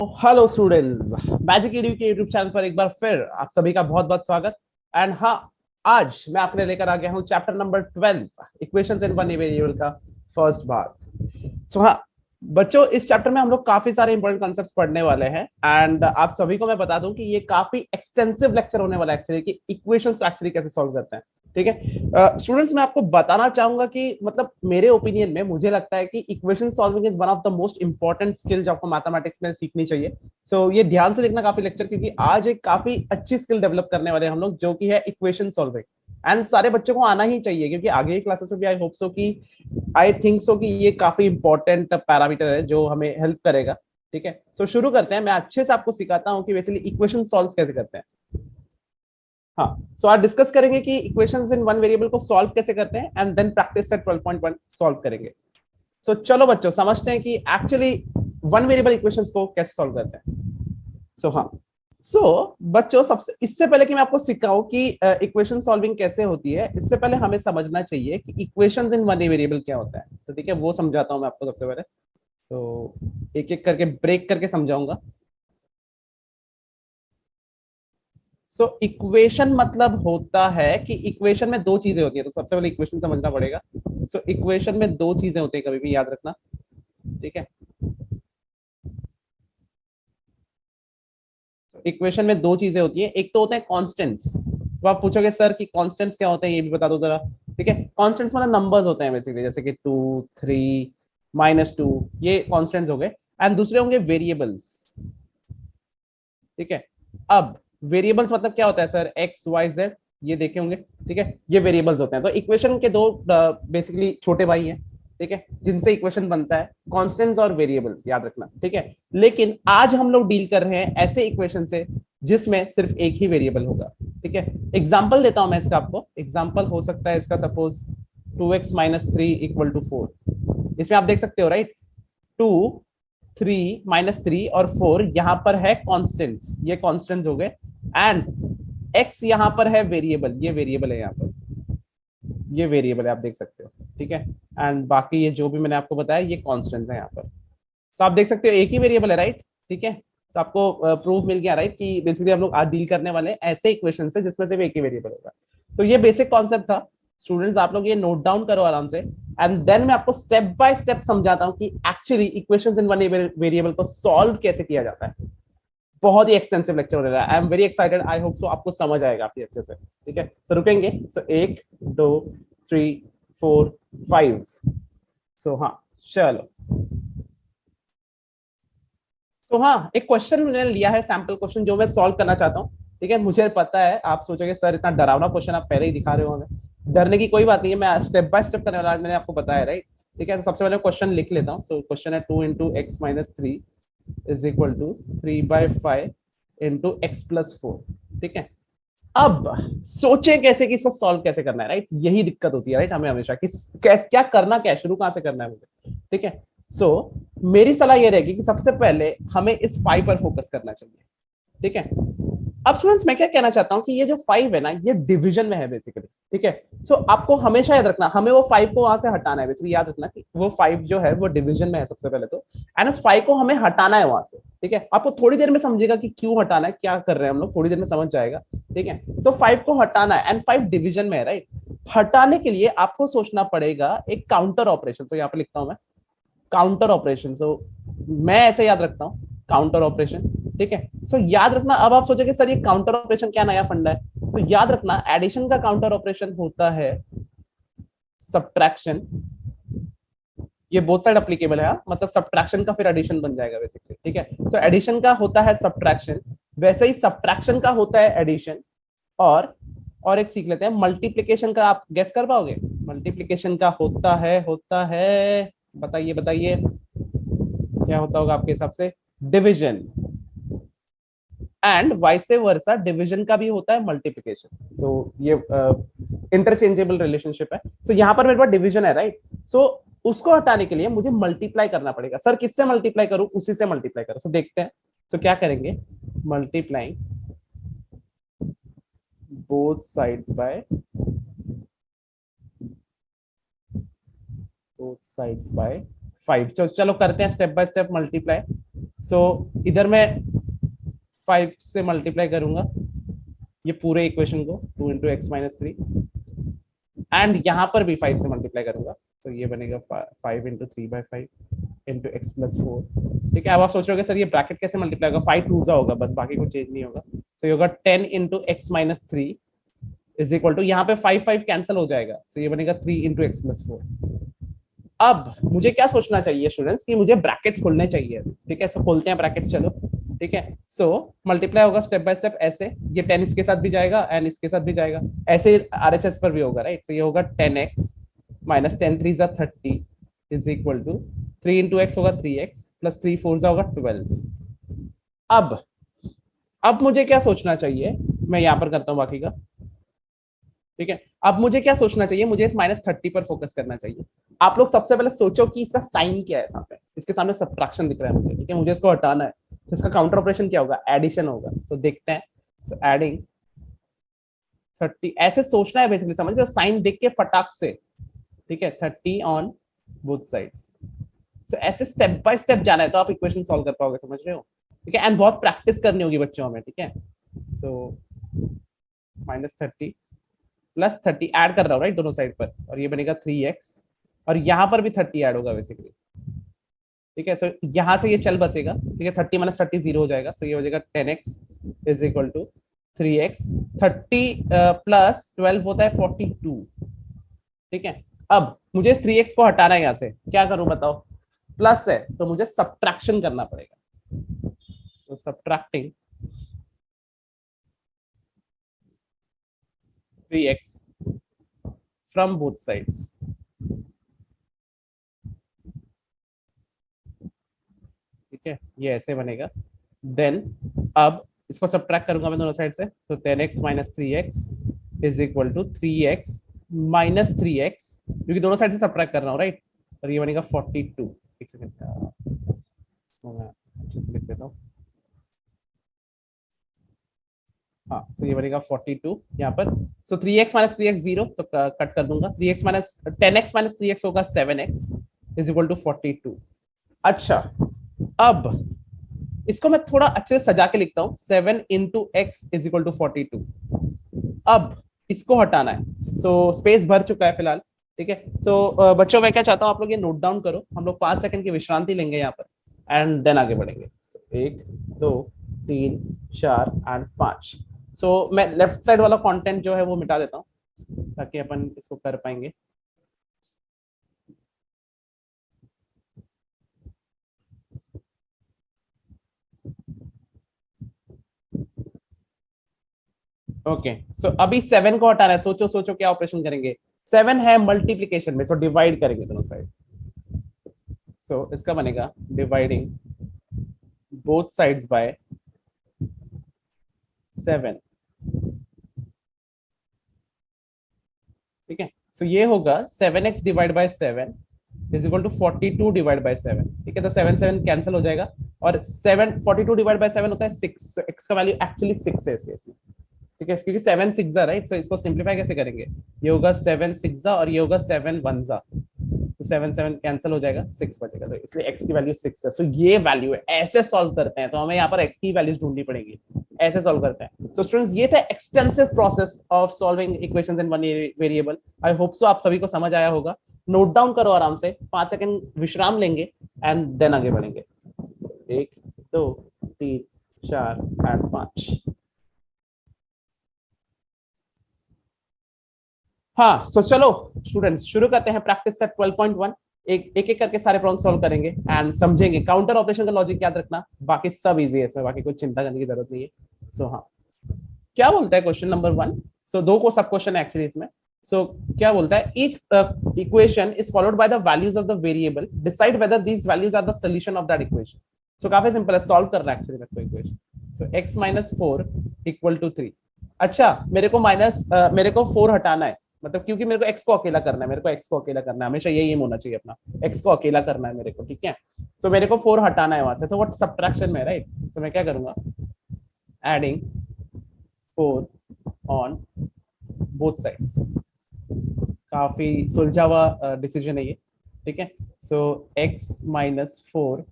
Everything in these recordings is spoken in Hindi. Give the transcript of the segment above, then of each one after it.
हेलो स्टूडेंट्स, मैजिक एडू के यूट्यूब चैनल पर एक बार फिर आप सभी का बहुत बहुत स्वागत। एंड हाँ, आज मैं आपने लेकर आ गया हूँ chapter number 12 equations in one variable का फर्स्ट भाग। सो हाँ बच्चों, इस चैप्टर में हम लोग काफी सारे इंपॉर्टेंट कॉन्सेप्ट्स पढ़ने वाले हैं। एंड आप सभी को मैं बता दूं कि ये काफी एक्सटेंसिव लेक्चर होने वाला है एक्चुअली, कि इक्वेशंस को एक्चुअली कैसे सॉल्व करते हैं। ठीक है स्टूडेंट्स, मैं आपको बताना चाहूंगा कि मतलब मेरे ओपिनियन में मुझे लगता है कि equation solving is one of the most important skill जो आपको मैथमेटिक्स में सीखनी चाहिए। सो ये ध्यान से देखना काफी लेक्चर, क्योंकि आज एक काफी अच्छी स्किल डेवलप करने वाले हैं हम लोग, जो कि है इक्वेशन सॉल्विंग। एंड सारे बच्चों को आना ही चाहिए, क्योंकि आगे की क्लासेस में भी आई थिंक सो कि ये काफी इंपॉर्टेंट पैरामीटर है जो हमें हेल्प करेगा। ठीक है, सो शुरू करते हैं। मैं अच्छे से आपको सिखाता हूँ कि बेसिकली इक्वेशन सॉल्व कैसे करते हैं। हाँ, सो आज डिस्कस करेंगे कि इक्वेशंस इन वन वेरिएबल को सॉल्व कैसे करते हैं, and then practice set 12.1 solve करेंगे। सो चलो बच्चों, समझते हैं कि एक्चुअली वन वेरिएबल इक्वेशंस को कैसे सॉल्व करते हैं। सो हाँ, बच्चों, सबसे इससे पहले कि मैं आपको सिखाऊं कि इक्वेशन सॉल्विंग कैसे होती है, इससे पहले हमें समझना चाहिए कि इक्वेशंस इन वन वेरिएबल क्या होता है। तो ठीक है, वो समझाता हूं मैं आपको सबसे पहले। तो एक एक करके ब्रेक करके समझाऊंगा। इक्वेशन मतलब होता है कि इक्वेशन में दो चीजें होती है। तो सबसे पहले इक्वेशन समझना पड़ेगा। इक्वेशन में दो चीजें होती है, कभी भी याद रखना। ठीक है, इक्वेशन में दो चीजें होती है। एक तो होते हैं कॉन्स्टेंट्स। तो आप पूछोगे सर कि कॉन्स्टेंट्स क्या होते हैं, ये भी बता दो जरा। ठीक है, कॉन्स्टेंट्स मतलब नंबर्स होते हैं बेसिकली, जैसे कि 2, 3, -2, ये कॉन्स्टेंट्स हो गए। एंड दूसरे होंगे वेरिएबल्स। ठीक है, अब वेरिएबल्स मतलब क्या होता है सर, एक्स वाई जेड, ये देखे होंगे। ठीक है, ये वेरिएबल्स होते हैं। तो इक्वेशन के दो बेसिकली छोटे भाई हैं। ठीक है, जिनसे इक्वेशन बनता है, कॉन्स्टेंट्स और वेरिएबल्स, याद रखना। ठीक है, लेकिन आज हम लोग डील कर रहे हैं ऐसे इक्वेशन से जिसमें सिर्फ एक ही वेरिएबल होगा। ठीक है, एग्जाम्पल देता हूं मैं इसका आपको। एग्जाम्पल हो सकता है इसका, सपोज 2x - 3 = 4। इसमें आप देख सकते हो, राइट। 2, 3, -3 और 4 यहां पर है कॉन्स्टेंट्स, ये कॉन्स्टेंट्स हो गए। एंड एक्स यहां पर है वेरिएबल, ये वेरिएबल है यहाँ पर, ये वेरिएबल है, आप देख सकते हो। ठीक है, एंड बाकी ये जो भी मैंने आपको बताया ये कॉन्स्टेंट्स है यहाँ पर। तो आप देख सकते हो एक ही वेरिएबल है, राइट। ठीक है, तो आपको प्रूफ मिल गया, राइट, कि बेसिकली हम लोग आज डील करने वाले हैं ऐसे इक्वेशन से जिसमें सिर्फ एक ही वेरिएबल होगा। तो ये बेसिक कॉन्सेप्ट था। स्टूडेंट्स, आप लोग ये नोट डाउन करो आराम से, एंड देन मैं आपको स्टेप बाय स्टेप समझाता हूँ कि actually equations in one variable को सॉल्व कैसे किया जाता है। बहुत ही एक्सटेंसिव लेक्चर हो रहा है। I am very excited, I hope so आपको समझ आएगा काफी अच्छे से। ठीक है, तो रुकेंगे। एक, दो, 3, 4, 5। हाँ, चलो। हाँ, एक क्वेश्चन मैंने लिया है, सैम्पल क्वेश्चन, जो मैं सॉल्व करना चाहता हूँ। ठीक है, मुझे पता है आप सोचोगे सर इतना डरावना क्वेश्चन आप पहले ही दिखा रहे हो हमें। डरने की कोई बात नहीं है, मैं स्टेप बाय स्टेप करने वाला, मैंने आपको बताया, राइट। ठीक है, तो सबसे पहले क्वेश्चन लिख लेता हूँ। क्वेश्चन है 2 × x - 3 = 3/5 × x+4। ठीक है, अब सोचे कैसे कि इसको सॉल्व कैसे करना है, राइट। यही दिक्कत होती है, राइट, हमें हमेशा कि क्या करना, क्या शुरू कहां से करना है मुझे। ठीक है, सो मेरी सलाह ये रहेगी कि सबसे पहले हमें इस 5 पर फोकस करना चाहिए। ठीक है, अब स्टूडेंट्स मैं क्या कहना चाहता हूं कि ये जो 5 है ना, ये डिवीजन में है बेसिकली। ठीक है, आपको हमेशा याद रखना, हमें वो 5 को वहां से हटाना है। बेसिकली याद रखना कि वो 5 जो है वो डिवीजन में है सबसे पहले तो, एंड उस 5 को हमें हटाना है वहां से। ठीक है, आपको थोड़ी देर में समझेगा कि क्यों हटाना है, क्या कर रहे हैं हम लोग, थोड़ी देर में समझ जाएगा। ठीक है, 5 को हटाना है, एंड 5 डिवीजन में है, राइट। हटाने के लिए आपको सोचना पड़ेगा एक काउंटर ऑपरेशन। यहाँ पे लिखता हूं मैं काउंटर ऑपरेशन। मैं ऐसे याद रखता हूँ, काउंटर ऑपरेशन। ठीक है, याद रखना। अब आप सोचोगे सर ये काउंटर ऑपरेशन क्या नया फंडा है, तो याद रखना एडिशन का काउंटर ऑपरेशन होता है सब्ट्रैक्शन। ये बोथ साइड अप्लीकेबल है, मतलब सब्ट्रैक्शन का फिर एडिशन बन जाएगा बेसिकली। ठीक है, एडिशन का होता है सब्ट्रैक्शन, वैसे ही सब्ट्रैक्शन का होता है एडिशन। और एक सीख लेते हैं मल्टीप्लीकेशन का। आप गेस कर पाओगे, मल्टीप्लीकेशन का होता है बताइए बताइए, क्या होता होगा आपके हिसाब से, division. And vice versa, division का भी होता है मल्टीप्लिकेशन। ये इंटरचेंजेबल रिलेशनशिप है। यहाँ पर मेरे पास डिवीजन है, राइट। उसको हटाने के लिए मुझे मल्टीप्लाई करना पड़ेगा। सर किससे मल्टीप्लाई करूं, उसी से मल्टीप्लाई करो। देखते हैं, क्या करेंगे, multiplying both sides by both sides bye 5। चलो करते हैं स्टेप बाय स्टेप मल्टीप्लाई। सो इधर मैं 5 से मल्टीप्लाई करूंगा ये पूरे इक्वेशन को, 2 × x - 3, एंड यहाँ पर भी 5 से मल्टीप्लाई करूंगा, तो ये बनेगा 5 × 3/5 इंटू x+4। ठीक है, अब आप सोच रहे हो सर ये ब्रैकेट कैसे मल्टीप्लाई होगा, 5 2 होगा बस, बाकी कुछ चेंज नहीं होगा। तो ये होगा 10 × x - 3 इज इक्वल टू, यहाँ पे 5 5 कैंसिल हो जाएगा, तो ये बनेगा 3 × x+4। अब मुझे क्या सोचना चाहिए स्टूडेंट्स कि मुझे ब्रैकेट्स खोलने चाहिए। ठीक है, सो खोलते हैं ब्रैकेट, चलो। ठीक है, सो मल्टीप्लाई होगा स्टेप बाय स्टेप ऐसे, ये 10 इसके साथ भी जाएगा एंड इसके साथ भी जाएगा, ऐसे आरएचएस पर भी होगा, राइट। सो ये होगा 10x माइनस 10 3 जा 30 इज इक्वल टू 3 × x होगा 3x प्लस 3 4 जा होगा 12। अब मुझे क्या सोचना चाहिए, मैं यहाँ पर करता हूँ बाकी का। ठीक है, अब मुझे क्या सोचना चाहिए, मुझे इस -30 पर फोकस करना चाहिए। आप लोग सबसे पहले सोचो कि इसका साइन क्या है सामने, इसके सामने सब्ट्रैक्शन दिख रहा है मुझे। ठीक है, मुझे इसको हटाना है, तो इसका काउंटर ऑपरेशन क्या होगा, एडिशन होगा। तो देखते हैं, सो एडिंग 30, ऐसे सोचना है बेसिकली, समझ रहे हो, साइन देख के फटाक से। ठीक है, 30 ऑन बोथ साइड्स। सो ऐसे स्टेप बाय स्टेप जाना है, तो आप इक्वेशन सॉल्व कर पाओगे, समझ रहे हो। ठीक है, एंड बहुत प्रैक्टिस करनी होगी बच्चों में। ठीक है, सो -30 प्लस 30 ऐड कर रहा हूँ, राइट, दोनों साइड पर, और ये बनेगा 3x, और यहाँ पर भी 30 ऐड होगा बेसिकली। ठीक है, सो यहाँ से ये चल बसेगा। ठीक है, 30 - 30 0 हो जाएगा, सो ये हो जाएगा 10x is equal to 3x। 30 plus 12 होता है 42। ठीक है, अब मुझे 3x को हटाना है यहाँ से, क्या करूं बताओ, प्लस है तो मुझे सब्ट्रैक्शन करना पड़ेगा। तो subtracting 3x from both sides. ठीक है, ये ऐसे बनेगा। देन अब इसको सब्ट्रैक्ट करूंगा मैं दोनों साइड से, तो 10x - 3x is equal to 3x - 3x, क्योंकि दोनों साइड से सब्ट्रैक्ट कर रहा हूँ, राइट। और ये बनेगा 42। एक सेकंड, तो मैं अच्छे से लिख देता हूँ। हाँ, सो ये बनेगा 42 यहाँ पर। सो 3x - 3x 0, तो कट कर दूंगा। 10x - 3x होगा 7x इज इक्वल टू 42। अच्छा, अब इसको मैं थोड़ा अच्छे से सजा के लिखता हूँ, 7 × x इज इक्वल टू 42। अब इसको हटाना है, सो स्पेस भर चुका है फिलहाल। ठीक है, सो बच्चों मैं क्या चाहता हूँ, आप लोग ये नोट डाउन करो, हम लोग 5 सेकंड की विश्रांति लेंगे यहाँ पर, एंड देन आगे बढ़ेंगे। 1 2 3 4 एंड 5। सो मैं लेफ्ट साइड वाला कंटेंट जो है वो मिटा देता हूँ, ताकि अपन इसको कर पाएंगे। ओके, सो अभी 7 को हटाना है, सोचो सोचो क्या ऑपरेशन करेंगे। 7 है मल्टीप्लीकेशन में, सो डिवाइड करेंगे दोनों साइड। सो इसका बनेगा डिवाइडिंग बोथ साइड्स बाय 7। ठीक है, सो ये होगा 7x divide by 7 is equal to 42 divide by 7। ठीक है, तो 7 7 कैंसिल हो जाएगा, और 7 42 डिवाइड बाय 7 होता है 6। so x का वैल्यू एक्चुअली 6 है इस केस में। ठीक है, क्योंकि 7 6 राइट, सो इसको सिंप्लीफाई कैसे करेंगे, ये होगा 7 6 और ये होगा 7 1 जा, तो 7 7 कैंसिल हो जाएगा, 6 बचेगा, तो इसलिए x की वैल्यू 6 है। सो ये वैल्यू है, ऐसे सॉल्व करते हैं, तो हमें यहाँ पर x की वैल्यूज ढूंढनी पड़ेगी, ऐसे सॉल्व करते हैं। सो स्टूडेंट्स, ये था extensive process of solving equations in one variable. I hope so आप सभी को समझ आया होगा। नोट डाउन करो आराम से, 5 सेकंड विश्राम लेंगे एंड देन आगे बढ़ेंगे। 1 2 3 4 एंड 5। हाँ, सो चलो स्टूडेंट्स शुरू करते हैं प्रैक्टिस सेट 12.1। एक एक करके सारे प्रॉब्लम सॉल्व करेंगे एंड समझेंगे काउंटर ऑपरेशन का लॉजिक याद रखना, बाकी सब इजी है इसमें, बाकी कुछ चिंता करने की जरूरत नहीं है। सो हाँ, क्या बोलता है क्वेश्चन नंबर 1। सो दो को सब क्वेश्चन है एक्चुअली इसमें। सो क्या बोलता है, each equation is followed by the values of the variable, decide whether these values are the solution of that equation. So काफी सिंपल है, सॉल्व करना है एक्चुअली मेरे को equation. So x - 4 equal to 3। अच्छा, मेरे को 4 हटाना है, मतलब क्योंकि मेरे को x को अकेला करना है, मेरे को x को अकेला करना है, हमेशा यही एम होना चाहिए अपना, x को अकेला करना है मेरे को। ठीक है, सो मेरे को 4 हटाना है वहां से, सो व्हाट सब्ट्रैक्शन में, राइट। सो मैं क्या करूंगा, एडिंग 4 ऑन बोथ साइड्स। काफी सुलझा हुआ डिसीजन है ये। ठीक है, so x - 4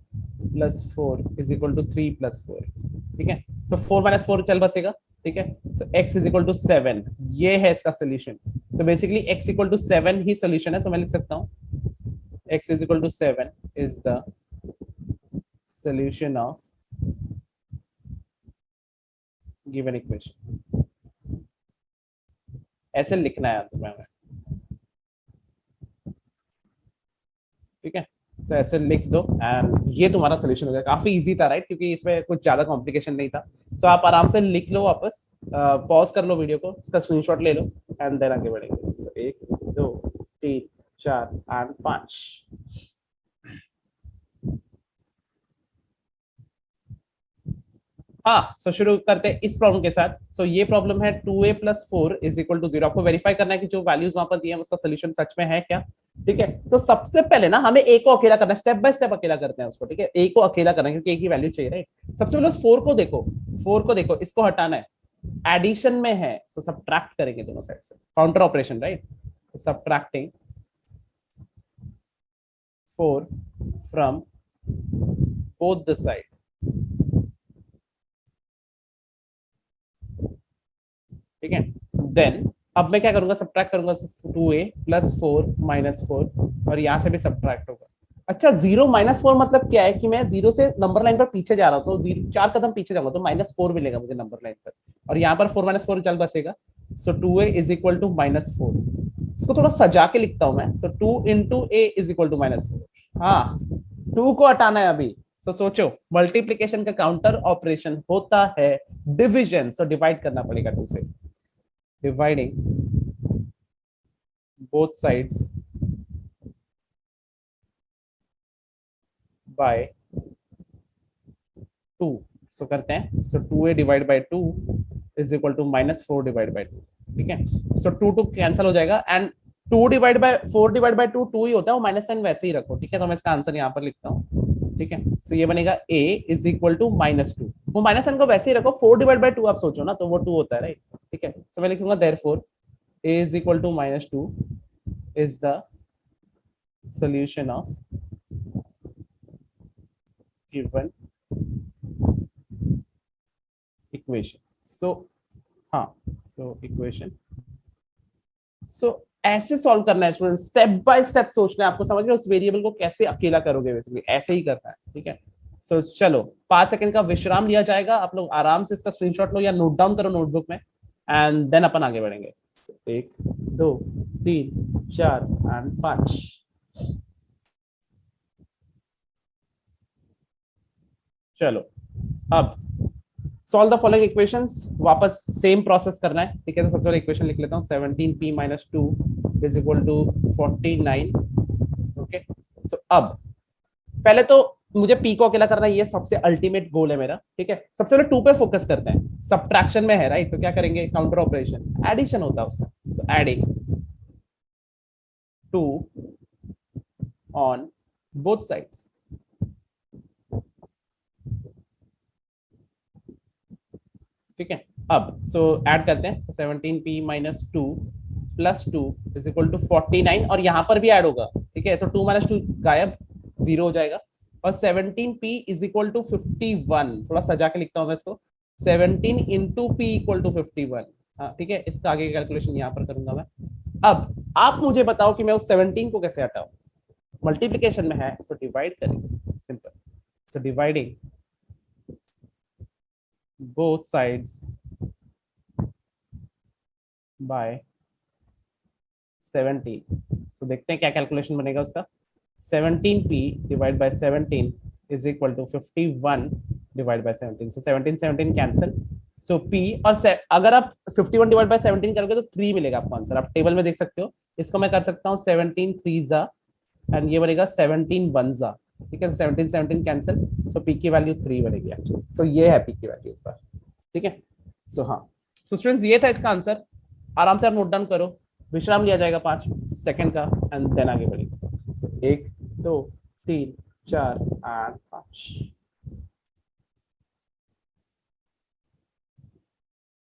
plus 4 is equal to 3 plus 4, ठीक है। सो 4 माइनस 4 चल बसेगा, ठीक है। So x is equal to 7, ये है इसका solution. So basically x equal to 7 ही सोल्यूशन है। सो मैं लिख सकता हूँ x is equal to 7 is the solution of given equation. ऐसे लिखना है तुम्हें, ठीक है। सो ऐसे लिख दो एंड ये तुम्हारा सोल्यूशन हो गया। काफी इजी था राइट, क्योंकि इसमें कुछ ज्यादा कॉम्प्लिकेशन नहीं था। सो आप आराम से लिख लो वापस, पॉज कर लो वीडियो को, इसका स्क्रीनशॉट ले लो एंड देन आगे बढ़ेंगे। सो 1 2 3 4 एंड 5। हाँ, सो शुरू करते हैं इस प्रॉब्लम के साथ। सो ये प्रॉब्लम है 2a plus 4 is equal to 0। आपको वेरीफाई करना है कि जो वैल्यूज वहां पर दिए हैं उसका सोल्यूशन सच में है क्या, ठीक है। तो सबसे पहले ना हमें a को अकेला करना है, स्टेप बाय स्टेप अकेला करते हैं उसको, ठीक है। a को अकेला करना है क्योंकि a की वैल्यू चाहिए राइट। सबसे पहले 4 को देखो, 4 को देखो, इसको हटाना है, एडिशन में है। सो सब्ट्रैक्ट करेंगे दोनों साइड से, counter operation right. Subtracting 4 from both the side, ठीक है। देन अब मैं क्या करूंगा, सब्ट्रैक्ट करूंगा 2a प्लस 4 माइनस 4, और यहां से भी सब्ट्रैक्ट होगा। अच्छा, 0 माइनस 4 मतलब क्या है कि मैं 0 से नंबर लाइन पर पीछे जा रहा हूं, तो 4 कदम पीछे जाऊंगा तो माइनस 4 मिलेगा मुझे नंबर लाइन पर, और यहाँ पर 4 माइनस 4 चल बसेगा। So 2a is equal to minus 4। इसको थोड़ा सजा के लिखता हूं मैं। So 2 into a is equal to minus 4। हाँ, 2 को हटाना है अभी। सो सोचो, मल्टीप्लीकेशन का काउंटर ऑपरेशन होता है डिविजन। सो डिवाइड करना पड़ेगा 2 से, dividing both sides by 2। So करते हैं, so 2a divide by 2 is equal to minus 4 divide by 2, ठीक है। सो 2 2 कैंसिल हो जाएगा and 2 divide by 4 divide by 2 2 ही होता है, वो माइनस साइन वैसे ही रखो, ठीक है। तो मैं इसका आंसर यहाँ पर लिखता हूँ, ठीक है। तो ये बनेगा a is equal to minus 2, वो माइनस साइन को वैसे ही रखो। 4 डिवाइड बाई 2 आप सोचो ना, तो वो 2 होता है राइट, ठीक है। तो मैं लिखूंगा therefore a is equal to minus 2 is the solution of given equation। so हाँ, so equation, so ऐसे सॉल्व करना है स्टूडेंट, स्टेप बाय स्टेप सोचना है आपको, समझ रहे हो। उस वेरिएबल को कैसे अकेला करोगे, बेसिकली ऐसे ही करना है, ठीक है। सो चलो 5 सेकंड का विश्राम लिया जाएगा, आप लोग आराम से इसका स्क्रीनशॉट लो या नोट डाउन करो नोटबुक में एंड देन अपन आगे बढ़ेंगे। 1 2 3 4 एंड 5। चलो अब सॉल्व द फॉलोइंग इक्वेशंस, वापस सेम प्रोसेस करना है, ठीक है। तो सबसे पहले इक्वेशन लिख लेता हूँ, 17p minus 2 is equal to 49। Okay, so अब पहले तो मुझे p को अकेला करना है, ये सबसे अल्टीमेट गोल है मेरा, ठीक है। सबसे पहले 2 पे फोकस करते हैं, सब्ट्रैक्शन में है राइट, तो क्या करेंगे, काउंटर ऑपरेशन, एडिशन होता है उसका। So adding 2 on both sides, ठीक है। अब सो ऐड करते हैं, 17p minus 2 plus 2 is equal to 49, और यहां पर भी ऐड होगा, ठीक है। सो 2 माइनस 2 गायब, 0 हो जाएगा, और 17p इज इक्वल टू 51। थोड़ा सजा के लिखता हूं मैं इसको, 17 इंटू p इक्वल टू 51। हाँ ठीक है, इसका आगे कैलकुलेशन यहाँ पर करूंगा मैं। अब आप मुझे बताओ कि मैं उस 17 को कैसे हटाऊं, मल्टीप्लीकेशन में है, सो डिवाइड करेंगे, simple. So dividing both sides by 17। So देखते हैं क्या कैलकुलेशन बनेगा उसका। 17p divide by 17 is equal to 51 divide by 17। So 17 17 cancel, so p और अगर आप 51 डिवाइड बाय 17 करोगे तो 3 मिलेगा आपको आंसर, आप टेबल में देख सकते हो। इसको मैं कर सकता हूँ 17 3 जा एंड ये बनेगा 17 1 जा, ठीक है। 17 17 कैंसिल, सो p की वैल्यू 3 बनेगी एक्चुअली। सो ये है p की वैल्यू इस बार, ठीक है। सो हाँ, सो स्टूडेंट्स ये था इसका आंसर, आराम से आप नोट डाउन करो, विश्राम लिया जाएगा 5 सेकंड का एंड देन आगे बढ़ेंगे। सो 1 2 3 4 8 5।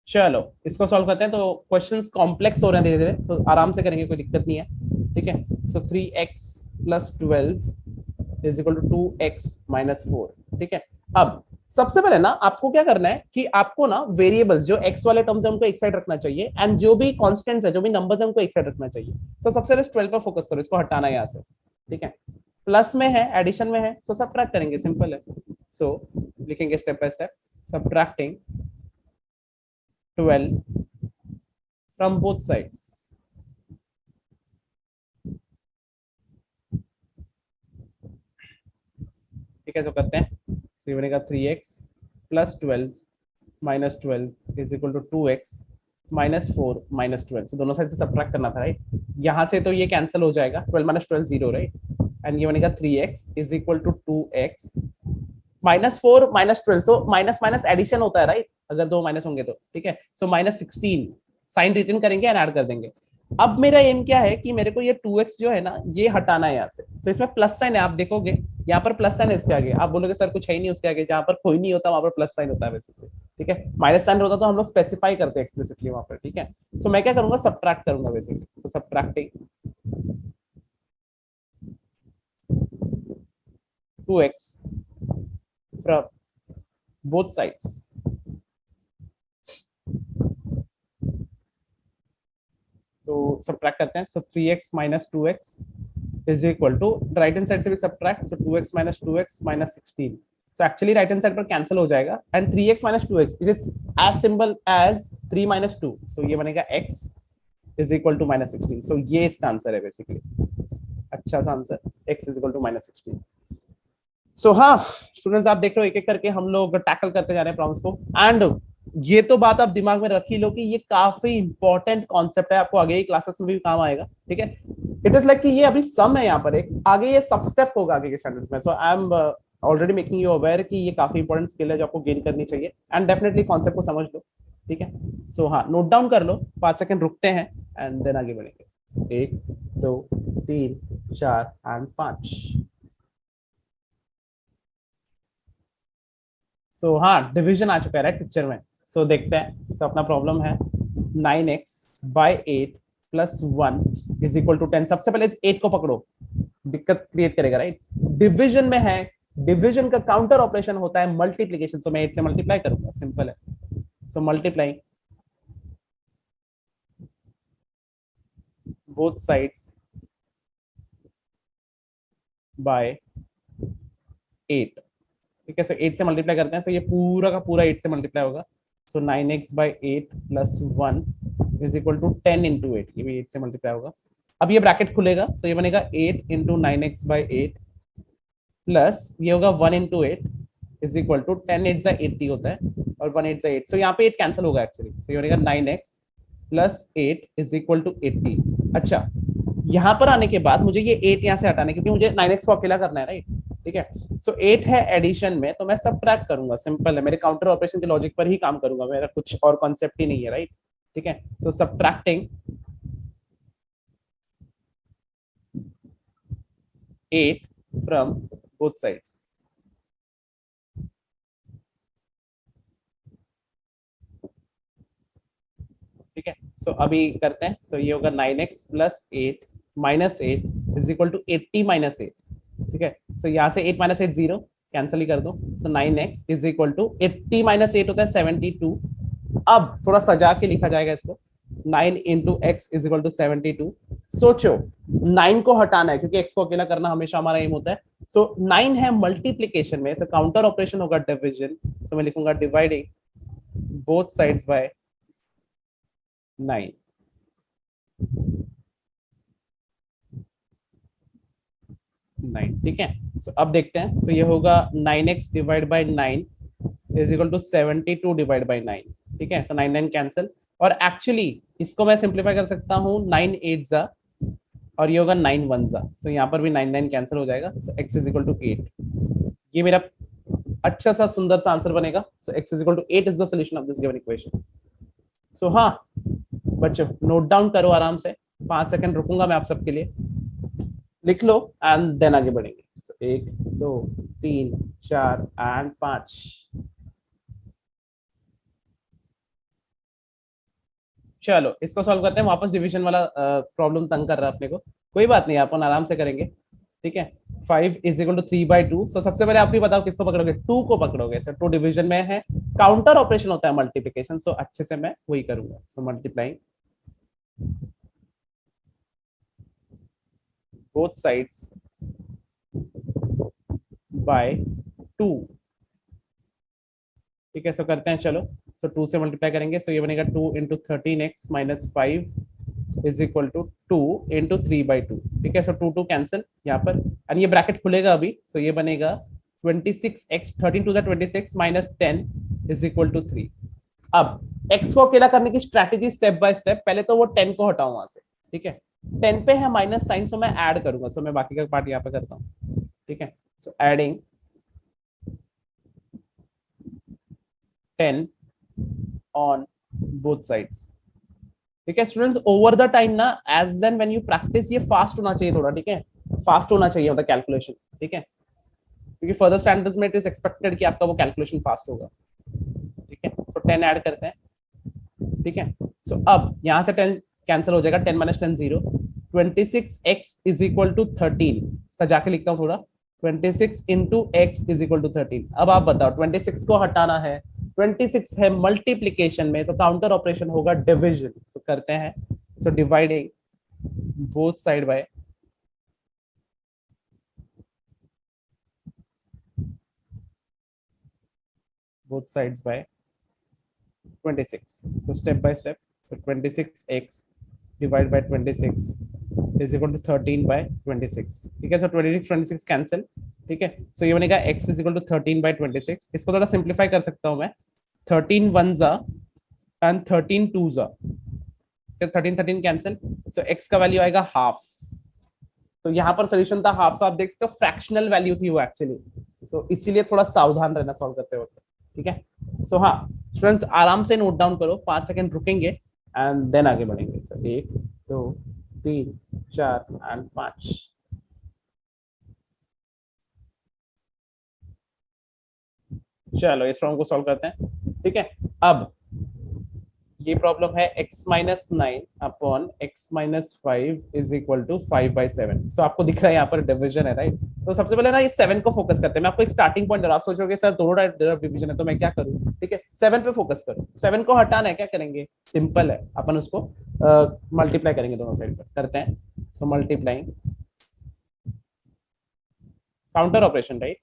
चलो इसको सॉल्व करते हैं। तो क्वेश्चंस कॉम्प्लेक्स हो रहे हैं धीरे धीरे, तो आराम से करेंगे, कोई दिक्कत नहीं है, ठीक है। So 3x plus 12 is equal to 2x-4। ठीक है, अब सबसे पहले ना आपको क्या करना है कि आपको ना वेरिएबल्स जो x वाले टर्म्स है उनको एक साइड रखना चाहिए, एंड जो भी कांस्टेंट्स है, जो भी नंबर्स है, उनको एक साइड रखना चाहिए। तो सबसे पहले 12 पर फोकस करो, इसको हटाना है यहाँ से। ठीक है, प्लस में है, एडिशन में है, सो सबट्रैक्ट करेंगे, सिंपल है। सो लिखेंगे step by step, subtracting 12 from both sides. ठीक है, जो करते हैं, तो ये बनेगा 3x plus 12 minus 12 is equal to 2x minus 4 minus 12। so दोनों साइड से सब्ट्रैक्ट करना था, राइट। यहाँ से तो ये कैंसिल हो जाएगा, 12 माइनस 12 0, राइट। एंड ये बनेगा 3x is equal to 2x minus 4 minus 12। So minus minus addition होता है, राइट, अगर दो माइनस होंगे तो। ठीक है, सो माइनस 16 साइन रिटर्न करेंगे एंड ऐड कर देंगे। अब मेरा एम क्या है कि मेरे को ये 2x जो है ना ये हटाना है यहाँ से। तो इसमें प्लस साइन है, आप देखोगे यहाँ पर प्लस साइन है इसके आगे। आप बोलोगे सर कुछ है ही नहीं उसके आगे, जहाँ पर कोई नहीं होता वहां पर प्लस साइन होता है बेसिकली। ठीक है, माइनस साइन होता तो हम लोग स्पेसिफाई करते हैं एक्सप्लिसिटली वहां पर। ठीक है, सो मैं क्या करूंगा, सब्ट्रैक्ट करूंगा basically. So subtracting 2x from both sides. तो सब्ट्रैक्ट करते हैं, so 3x minus 2x is equal to, right hand side से भी subtract, so 2x minus 2x minus 16। So actually right hand side पर कैंसिल हो जाएगा, and 3x minus 2x it is as simple as 3 minus 2। So ये बनेगा x is equal to minus 16। So ये इसका आंसर है बेसिकली, अच्छा सा answer, x is equal to minus 16। So हाँ स्टूडेंट्स, आप देख रहे हो एक एक करके हम लोग टैकल करते जा रहे हैं प्रॉब्लम्स को। एंड ये तो बात आप दिमाग में रख ही लो कि ये काफी इंपॉर्टेंट कॉन्सेप्ट है, आपको आगे की क्लासेस में भी काम आएगा। ठीक है, इट इज लाइक कि ये अभी सम है यहाँ पर एक, आगे ये सब स्टेप होगा आगे के स्टैंडर्ड्स में। So I am already making you aware कि ये काफी इंपॉर्टेंट स्किल है जो आपको गेन करनी चाहिए, एंड डेफिनेटली कॉन्सेप्ट को समझ लो। ठीक है, सो हाँ नोट डाउन कर लो, 5 सेकंड रुकते हैं एंड देन आगे बढ़ेंगे। 1 2 3 4 एंड 5। सो हाँ डिवीजन आ चुका है, राइट, पिक्चर में। सो देखते हैं, सो अपना प्रॉब्लम है 9x/8 plus 1 is equal to 10। सबसे पहले इस 8 को पकड़ो, दिक्कत क्रिएट करेगा, राइट। डिवीजन में है, डिवीजन का काउंटर ऑपरेशन होता है मल्टीप्लीकेशन। सो मैं 8 से मल्टीप्लाई करूंगा, सिंपल है। So multiply both sides bye 8। ठीक है, सो 8 से मल्टीप्लाई करते हैं, सो ये पूरा का पूरा 8 से मल्टीप्लाई होगा। So 9x/8 plus 1 is equal to 10 into 8, ये भी 8 से मल्टीप्लाई होगा। अब ये ब्रैकेट खुलेगा, सो ये बनेगा 8 इंटू 9x/8 प्लस ये होगा 1 इंटू 8 इज इक्वल टू 10 8 जा 80 होता है, और 1 8 जा 8। सो यहाँ पे 8 कैंसिल होगा एक्चुअली, सो ये बनेगा 9x plus 8 is equal to 80। अच्छा, यहाँ पर आने के बाद मुझे ये 8 यहाँ से हटाने, क्योंकि मुझे 9x को अकेला करना है, राइट। ठीक है, सो 8 है एडिशन में, तो मैं सबट्रैक्ट करूंगा, सिंपल है, मेरे काउंटर ऑपरेशन के लॉजिक पर ही काम करूंगा, मेरा कुछ और कॉन्सेप्ट ही नहीं है, राइट। ठीक है, सो सबट्रैक्टिंग 8 फ्रॉम बोथ साइड्स। ठीक है, सो अभी करते हैं, सो ये होगा 9x plus 8 minus 8 is equal to 80 minus 8। ठीक है, सो यहाँ से 8 माइनस 8 0, कैंसिल ही कर दो। So 9x is equal to 80 minus 8 होता है 72। अब थोड़ा सजा के लिखा जाएगा इसको, 9 into x is equal to 72। सोचो 9 को हटाना है, क्योंकि x को अकेला करना हमेशा हमारा एम होता है। सो 9 है मल्टीप्लीकेशन में, काउंटर ऑपरेशन होगा डिवीजन। सो मैं लिखूंगा डिवाइडिंग बोथ साइड्स बाय 9। ठीक है, सो अब देखते हैं, सो ये होगा 9x divide by 9 is equal to 72 divide by 9। ठीक है, सो 9 9 कैंसिल, और एक्चुअली इसको मैं सिंप्लीफाई कर सकता हूँ 9 8 जा, और ये होगा 9 1 जा। सो यहाँ पर भी 9 9 कैंसिल हो जाएगा। So x is equal to 8, ये मेरा अच्छा सा सुंदर सा आंसर बनेगा। So x is equal to 8 is the solution of this given equation. So हाँ बच्चों नोट डाउन करो आराम से, 5 सेकंड रुकूंगा मैं आप सबके लिए, लिख लो एंड देन आगे बढ़ेंगे। सो 1 2 3 4 एंड 5। चलो इसको सॉल्व करते हैं। वापस डिवीजन वाला प्रॉब्लम तंग कर रहा है अपने को, कोई बात नहीं, अपन आराम से करेंगे। ठीक है, 5 इज इक्वल टू 3/2। सो सबसे पहले आप भी बताओ किसको पकड़ोगे, 2 को पकड़ोगे। सो 2 डिवीजन में है, काउंटर ऑपरेशन होता है मल्टीप्लिकेशन, सो अच्छे से मैं वही करूंगा। सो मल्टीप्लाइंग बोथ साइड्स बाय 2। ठीक है, सो करते हैं चलो। सो 2 से मल्टीप्लाई करेंगे, सो ये बनेगा 2 into 13x minus 5 is equal to 2 into 3/2। ठीक है, सो 2 कैंसिल यहाँ पर, और ये ब्रैकेट खुलेगा अभी, सो ये बनेगा 26x, 13 to the 26 minus 10 is equal to 3। अब x को अकेला करने की स्ट्रैटेजी स्टेप बाय स्टेप, पहले तो वो 10 को हटाऊं वहां से। ठीक है, 10 पे है माइनस साइन, सो मैं ऐड करूंगा। सो मैं बाकी का पार्ट यहाँ पे करता हूँ। ठीक है, so adding 10 on both sides. ठीक है स्टूडेंट्स, ओवर द टाइम ना, as then when you practice, ये फास्ट होना चाहिए थोड़ा। ठीक है, फास्ट होना चाहिए मतलब कैलकुलेशन। ठीक है, क्योंकि फर्दर स्टैंडर्ड्स में इट इज एक्सपेक्टेड कि आपका वो कैलकुलेशन फास्ट होगा। ठीक है, तो 10 ऐड करते हैं। ठीक है, सो अब यहाँ से 10 कैंसिल हो जाएगा, 10 minus 10 0। 26x is equal to 13, सजा के लिखता हूँ थोड़ा, 26 into x is equal to 13। अब आप बताओ, 26 को हटाना है, 26 है मल्टीप्लीकेशन में, सो काउंटर ऑपरेशन होगा डिविजन। सो करते हैं, सो dividing both side by both sides by 26. So step by step. So 26x divided by 26 is equal to 13 by 26. ठीक है, so 26 26 कैंसिल। ठीक है, so ये बनेगा x is equal to 13 by 26। इसको थोड़ा सिंप्लीफाई कर सकता हूँ मैं, 13 1 जा एंड 13 2 जा, 13 13 कैंसिल, so x का वैल्यू आएगा हाफ। तो यहाँ पर सोल्यूशन था हाफ, सो आप देखते हो फ्रैक्शनल वैल्यू थी वो एक्चुअली, सो इसीलिए थोड़ा सावधान रहना सॉल्व करते वक्त। ठीक है, सो हाँ स्टूडेंट्स आराम से नोट डाउन करो, 5 सेकंड रुकेंगे एंड देन आगे बढ़ेंगे। सो 1 2 3 4 एंड 5। चलो इस प्रॉब्लम को सॉल्व करते हैं। ठीक है, अब ये प्रॉब्लम है x minus 9 upon x minus 5 is equal to 5/7। So आपको दिख रहा है यहाँ पर डिवीजन है, राइट। तो सबसे पहले ना ये 7 को फोकस करते हैं। मैं आपको एक स्टार्टिंग पॉइंट दे रहा हूं, आप सोचोगे सर दोनों डिवीजन है तो मैं क्या करूं। ठीक है, 7 पे फोकस करो, 7 को हटाना है, क्या करेंगे, सिंपल है, अपन उसको मल्टीप्लाई करेंगे दोनों साइड पर। करते हैं, so multiplying counter operation, right,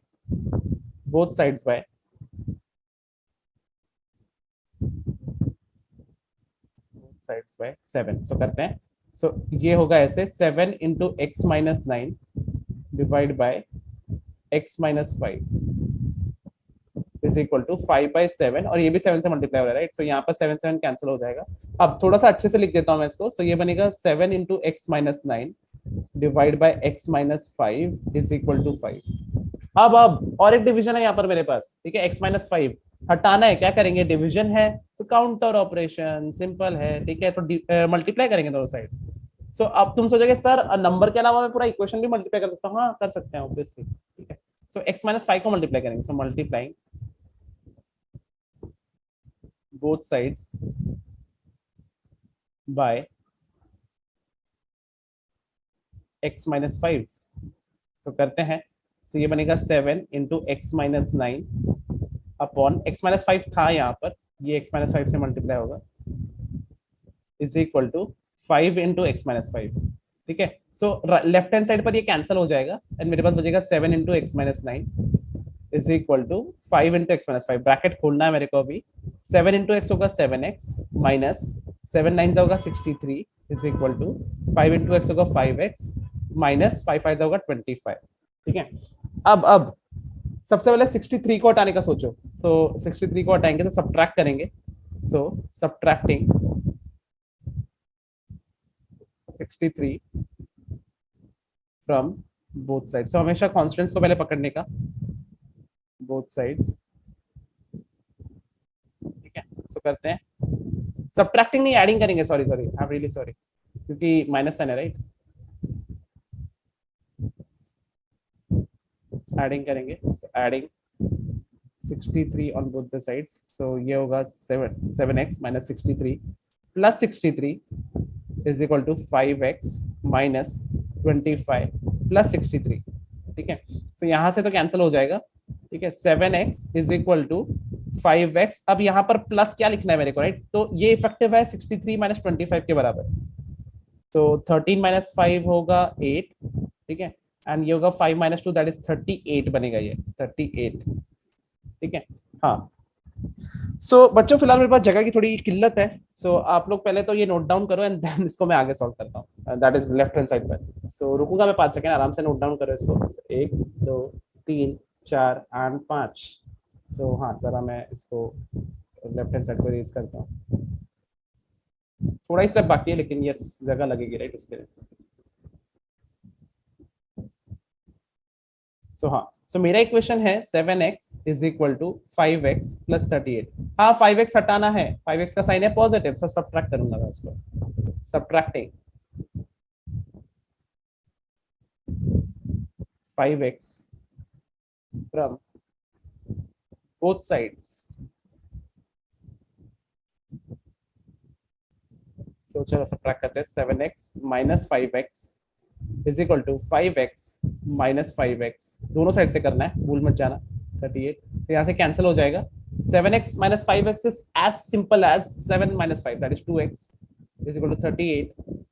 both sides by sides by 7। So करते हैं, सो ये होगा ऐसे, 7 into x minus 9 divide by x minus 5 is equal to 5/7, और ये भी 7 से मल्टीप्लाई हो रहा है, राइट। सो यहाँ पर 7 7 कैंसिल हो जाएगा। अब थोड़ा सा अच्छे से लिख देता हूँ मैं इसको, सो ये बनेगा 7 into x minus 9 divide by x minus 5 is equal to 5। अब और एक डिवीजन है यहाँ पर मेरे पास। ठीक है, x माइनस 5 हटाना है, क्या करेंगे, डिवीजन है तो काउंटर ऑपरेशन, सिंपल है। ठीक है, तो मल्टीप्लाई करेंगे दोनों साइड। सो अब तुम सोचोगे सर नंबर के अलावा मैं पूरा इक्वेशन भी मल्टीप्लाई कर सकता हूँ। हाँ कर सकते हैं ऑब्वियसली। ठीक है, सो x माइनस 5 को मल्टीप्लाई करेंगे, so multiplying both sides by x minus 5। तो करते हैं, तो ये बनेगा 7 into x minus 9 upon x minus 5 था यहाँ पर, ये x माइनस 5 से मल्टीप्लाई होगा, is equal to 5 into x minus 5। ठीक है, सो लेफ्ट हैंड साइड पर ये कैंसिल हो जाएगा एंड मेरे पास बचेगा 7 into x minus 9 is equal to 5 into x minus 5। Bracket खोलना है मेरे को अभी, 7 इंटू एक्स होगा 7x माइनस 7 9 होगा 63 is equal to 5 into x होगा 5x माइनस 5 5 होगा 25। ठीक है, अब सबसे पहले 63 को हटाने का सोचो। सो 63 को हटाएंगे तो सब्ट्रैक्ट करेंगे, सो सब्ट्रैक्टिंग 63 फ्रॉम बोथ साइड्स। सो हमेशा कॉन्स्टेंट्स को पहले पकड़ने का, बोथ साइड्स। ठीक है, सो करते हैं, सब्ट्रैक्टिंग नहीं एडिंग करेंगे, sorry sorry I am really sorry, क्योंकि माइनस साइन है, राइट। एडिंग करेंगे, so adding 63 on both the sides. So ये होगा 7x minus 63 plus 63 is equal to 5x minus 25 plus 63। ठीक है, तो यहाँ से तो कैंसिल हो जाएगा, ठीक है, 7x is equal to 5x। अब यहाँ पर प्लस क्या लिखना है मेरे को, राइट, तो ये इफेक्टिव है 63 माइनस 25 के बराबर, तो 13 माइनस 5 होगा 8, ठीक है, एंड ये होगा 5 माइनस 2 दैट इज 38 बनेगा, ये 38, ठीक है। हाँ, बच्चों फिलहाल मेरे पास जगह की थोड़ी किल्लत है, आप लोग पहले तो ये नोट डाउन करो एंड देन इसको मैं आगे सॉल्व करता हूँ, that is left hand side पर। रुकूंगा मैं 5 सेकंड, आराम से नोट डाउन करो इसको, 1 2 3 4 एंड 5। हाँ, जरा मैं इसको लेफ्ट हैंड साइड पर रेज करता हूँ, थोड़ा ही स्टेप बाकी है लेकिन यस जगह लगेगी, राइट, उसके लिए। हाँ, मेरा इक्वेशन है 7x is equal to 5x plus 38। हाँ, 5x हटाना है, 5x का साइन है पॉजिटिव, सब्ट्रैक्ट करूंगा मैं उसको, subtracting 5x from both sides. चलो सब्ट्रैक्ट करते हैं, 7x minus 5x is equal to 5x minus 5x, दोनों साइड से करना है, भूल मत जाना, 38, तो यहाँ से कैंसिल हो जाएगा। 7x minus 5x is as simple as 7 minus 5 that is 2x is equal to 38,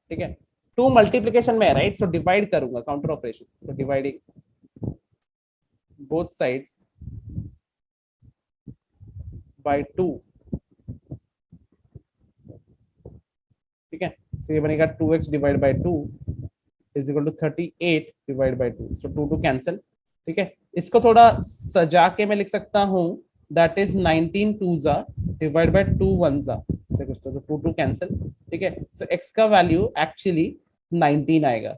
ठीक है। 2 मल्टीप्लिकेशन में है, राइट, सो डिवाइड करूंगा, counter operation, so dividing both sides by 2, ठीक है, सो ये बनेगा 2x divide by 2 is equal to 38 divide by 2, so 2 cancel, ठीक है। इसको थोड़ा सजा के मैं लिख सकता हूँ, दैट इज 19 2 जा डिवाइड बाय 2 1 जा, ऐसे कुछ, तो 2 कैंसिल, ठीक है। सो x का वैल्यू एक्चुअली 19 आएगा,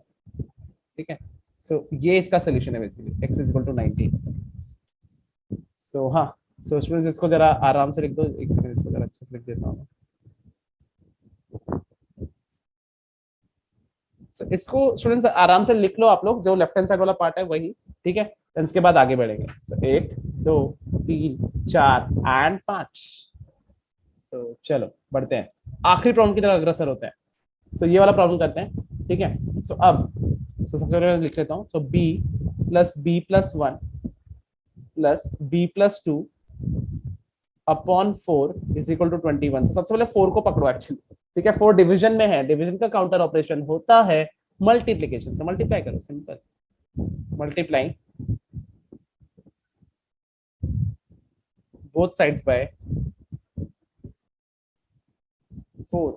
ठीक है। ये इसका सोल्यूशन है basically, x is equal to 19। हाँ, स्टूडेंट्स इसको जरा आराम से लिख दो, एक सेकंड इसको जरा अच्छे से लिख देता हूँ। इसको स्टूडेंट्स आराम से लिख लो आप लोग, जो लेफ्ट हैंड साइड वाला पार्ट है वही, ठीक है, इसके बाद आगे बढ़ेंगे। 1 2 3 4 एंड 5। चलो बढ़ते हैं, आखिरी प्रॉब्लम की तरफ अग्रसर होते हैं। ये वाला प्रॉब्लम करते हैं, ठीक है। अब सबसे पहले मैं लिख लेता हूँ, b plus b plus 1 plus b plus 2 upon 4 is equal to 21। सबसे पहले 4 को पकड़ो एक्चुअली, ठीक है, 4 डिवीजन में है, डिवीजन का काउंटर ऑपरेशन होता है मल्टीप्लीकेशन से, मल्टीप्लाई करो, simple, multiplying both sides bye 4,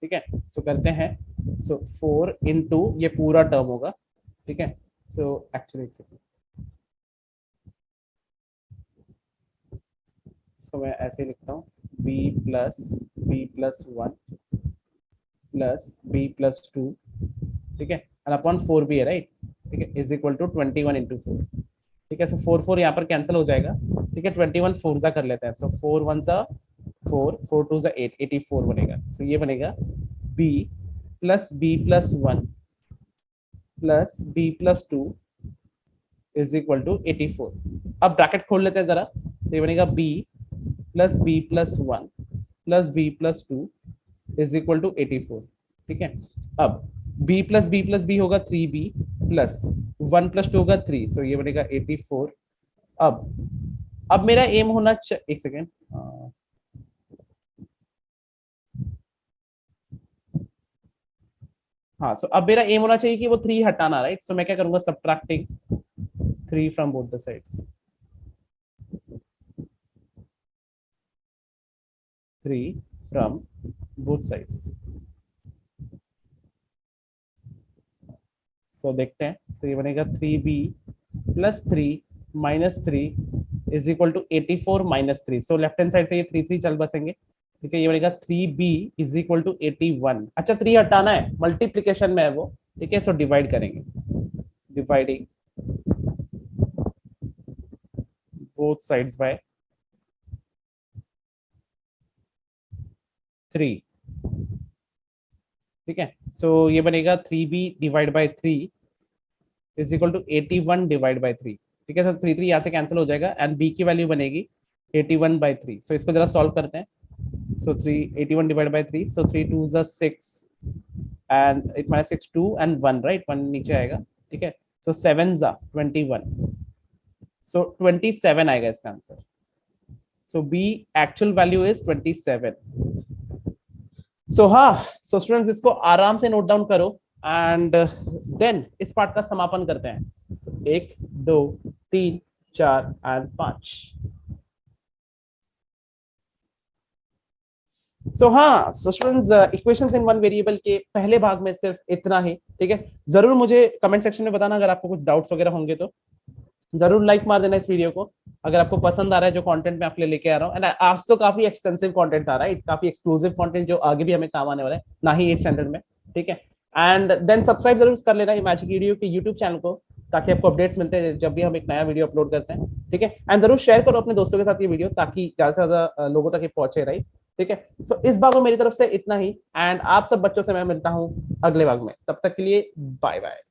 ठीक है। करते हैं, 4 इंटू ये पूरा टर्म होगा, ठीक है। एक्चुअली इसको मैं ऐसे लिखता हूँ, b plus 1 plus b plus 2, ठीक है, एंड अपॉन 4 भी है, राइट, ठीक है, इज इक्वल टू 21 इंटू 4, ठीक है। 4 यहाँ पर कैंसिल हो जाएगा, ठीक है, 21 4 जा कर लेते हैं, 4 1 जा 4, 4 2 जा 8, 84 बनेगा। ये बनेगा b plus 1 plus b plus 2 is equal to 84। अब ब्रैकेट खोल लेते हैं जरा, ये बनेगा b plus 1 plus b plus 2 is equal to 84, ठीक है। अब b प्लस b होगा 3b प्लस 1 प्लस 2 होगा 3, ये बनेगा 84। अब मेरा एम होना एक सेकेंड, हाँ, अब मेरा एम होना चाहिए कि वो 3 हटाना, राइट, मैं क्या करूंगा, subtracting 3 from both the sides, 3 from both sides. देखते हैं, ये बनेगा 3b plus 3 minus 3 is equal to 84 minus 3, left hand side से ये 3 3 चल बसेंगे, ठीक है। ये बनेगा 3b इज इक्वल टू 81। अच्छा, 3 हटाना है, मल्टीप्लीकेशन में है वो, ठीक है, डिवाइड करेंगे, डिवाइडिंग बोथ साइड्स बाय 3, ठीक है। ये बनेगा 3b divide by 3 is equal to 81 divide by 3, ठीक है। 3 3 यहाँ से कैंसिल हो जाएगा एंड b की वैल्यू बनेगी 81 बाय 3। इसको जरा सॉल्व करते हैं, 81 divide by 3, 3 2 is 6 and it minus 6 2 and 1 right, 1 नीचे आएगा, ठीक है। सो 7 जा 21, सो 27 आएगा इसका answer. So B actual value is 27। सो हाँ, सो स्टूडेंट्स इसको आराम से नोट डाउन करो एंड देन इस पार्ट का समापन करते हैं। so, 1 2 3 4 and 5। सो हाँ, so students equations in one variable के पहले भाग में सिर्फ इतना ही, ठीक है। जरूर मुझे कमेंट सेक्शन में बताना अगर आपको कुछ डाउट्स वगैरह होंगे तो। जरूर लाइक मार देना इस वीडियो को अगर आपको पसंद आ रहा है जो कंटेंट मैं आपके लिए लेके आ रहा हूँ। एंड आज तो काफी एक्सपेंसिव कंटेंट आ रहा है, काफी एक्सक्लूसिव कंटेंट जो आगे भी हमें काम आने वाला है, ना ही 8 स्टैंडर्ड में, ठीक है। एंड देन सब्सक्राइब जरूर कर लेना मैजिक वीडियो के यूट्यूब चैनल को, ताकि आपको अपडेट्स मिलते हैं जब भी हम एक नया वीडियो अपलोड करते हैं, ठीक है। एंड जरूर शेयर करो अपने दोस्तों के साथ ये वीडियो, ताकि ज्यादा से ज्यादा लोगों तक ये पहुंचे, राइट, ठीक है। सो इस भाग में मेरी तरफ से इतना ही एंड आप सब बच्चों से मैं मिलता हूँ अगले भाग में, तब तक के लिए बाय बाय।